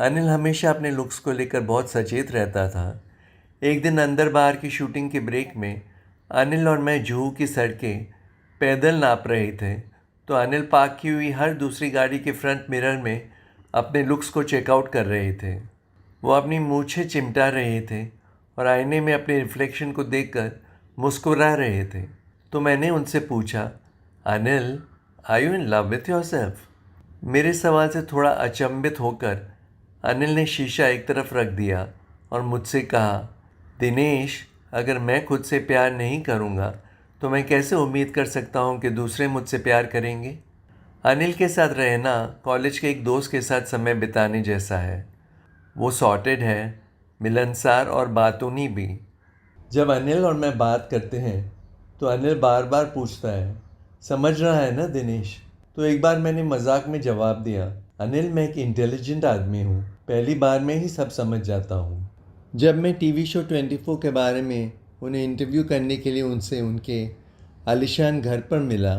अनिल हमेशा अपने लुक्स को लेकर बहुत सचेत रहता था। एक दिन अंदर बाहर की शूटिंग के ब्रेक में अनिल और मैं जुहू की सड़कें पैदल नाप रहे थे, तो अनिल पार्क की हुई हर दूसरी गाड़ी के फ्रंट मिरर में अपने लुक्स को चेकआउट कर रहे थे। वो अपनी मूछें चिमटा रहे थे और आईने में अपने रिफ्लेक्शन को देखकर मुस्कुरा रहे थे। तो मैंने उनसे पूछा, Anil, are you in love with yourself? मेरे सवाल से थोड़ा अचंभित होकर अनिल ने शीशा एक तरफ रख दिया और मुझसे कहा, दिनेश, अगर मैं खुद से प्यार नहीं करूँगा तो मैं कैसे उम्मीद कर सकता हूँ कि दूसरे मुझसे प्यार करेंगे? अनिल के साथ रहना कॉलेज के एक दोस्त के साथ समय बिताने जैसा है। वो सॉर्टेड है, मिलनसार और बातूनी भी। जब अनिल और मैं बात करते हैं तो अनिल बार बार पूछता है, समझ रहा है ना दिनेश? तो एक बार मैंने मजाक में जवाब दिया, अनिल, मैं एक इंटेलिजेंट आदमी हूँ, पहली बार में ही सब समझ जाता हूँ। जब मैं टीवी शो 24 के बारे में उन्हें इंटरव्यू करने के लिए उनसे उनके आलिशान घर पर मिला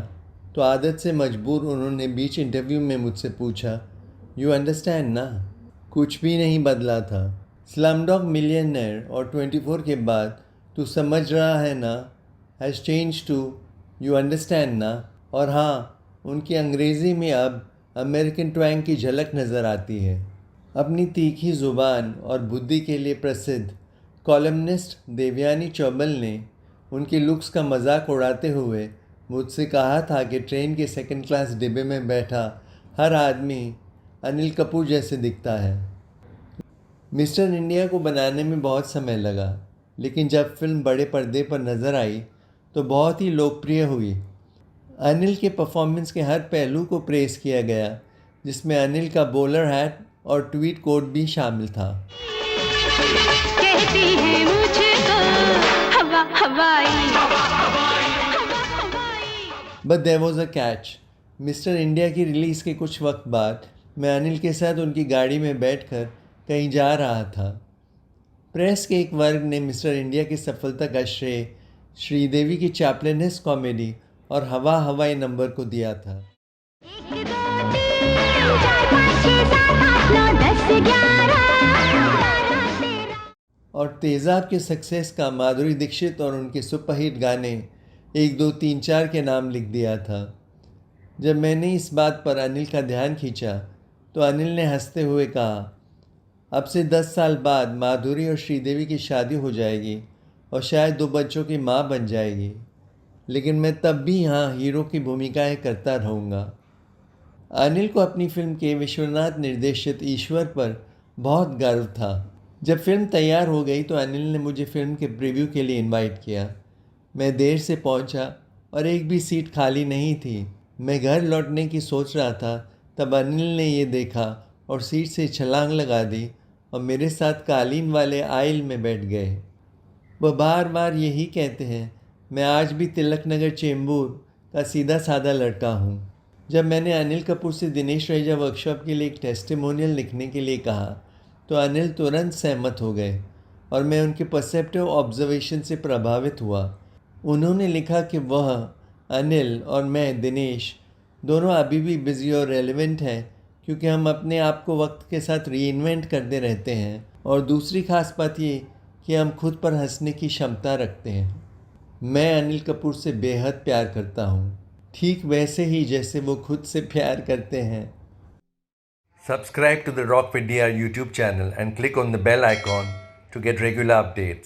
तो आदत से मजबूर उन्होंने बीच इंटरव्यू में मुझसे पूछा, यू अंडरस्टैंड ना? कुछ भी नहीं बदला था। स्लमडॉग मिलियनेयर और 24 के बाद तू समझ रहा है ना has change to you understand ना। और हाँ, उनकी अंग्रेज़ी में अब अमेरिकन ट्वैंग की झलक नज़र आती है। अपनी तीखी ज़ुबान और बुद्धि के लिए प्रसिद्ध कॉलमनिस्ट देवयानी चौबल ने उनके लुक्स का मजाक उड़ाते हुए मुझसे कहा था कि ट्रेन के सेकंड क्लास डिब्बे में बैठा हर आदमी अनिल कपूर जैसे दिखता है। मिस्टर इंडिया को बनाने में बहुत समय लगा, लेकिन जब फिल्म बड़े पर्दे पर नज़र आई तो बहुत ही लोकप्रिय हुई। अनिल के परफॉर्मेंस के हर पहलू को प्रेस किया गया, जिसमें अनिल का बॉलर हैट और ट्वीट कोट भी शामिल था। कहती है मुझको हवा हवाई, but there was a catch. Mister India की रिलीज़ के कुछ वक्त बाद मैं अनिल के साथ उनकी गाड़ी में बैठकर कहीं जा रहा था। प्रेस के एक वर्ग ने मिस्टर इंडिया की सफलता का श्रेय श्रीदेवी की चैपलिनस कॉमेडी और हवा हवाई नंबर को दिया था। और तेज़ाब के सक्सेस का माधुरी दीक्षित और उनके सुपरहिट गाने 1 2 3 4 के नाम लिख दिया था। जब मैंने इस बात पर अनिल का ध्यान खींचा तो अनिल ने हंसते हुए कहा, अब से 10 साल बाद माधुरी और श्रीदेवी की शादी हो जाएगी और शायद 2 बच्चों की माँ बन जाएगी, लेकिन मैं तब भी यहाँ हीरो की भूमिकाएं करता रहूँगा। अनिल को अपनी फिल्म के विश्वनाथ निर्देशित ईश्वर पर बहुत गर्व था। जब फिल्म तैयार हो गई तो अनिल ने मुझे फिल्म के प्रीव्यू के लिए इनवाइट किया। मैं देर से पहुंचा और एक भी सीट खाली नहीं थी। मैं घर लौटने की सोच रहा था, तब अनिल ने ये देखा और सीट से छलांग लगा दी और मेरे साथ कालीन वाले आइल में बैठ गए। वह बार बार यही कहते हैं, मैं आज भी तिलक नगर चेंबूर का सीधा साधा लड़का हूँ। जब मैंने अनिल कपूर से दिनेश रैजा वर्कशॉप के लिए एक टेस्टिमोनियल लिखने के लिए कहा तो अनिल तुरंत सहमत हो गए और मैं उनके परसेप्टिव ऑब्जर्वेशन से प्रभावित हुआ। उन्होंने लिखा कि वह, अनिल और मैं, दिनेश, दोनों अभी भी बिजी और रेलेवेंट हैं क्योंकि हम अपने आप को वक्त के साथ रीइन्वेंट करते रहते हैं, और दूसरी खास बात ये कि हम खुद पर हंसने की क्षमता रखते हैं। मैं अनिल कपूर से बेहद प्यार करता हूँ, ठीक वैसे ही जैसे वो खुद से प्यार करते हैं। Subscribe to the Rock with DR YouTube channel and click on the bell icon to get regular updates.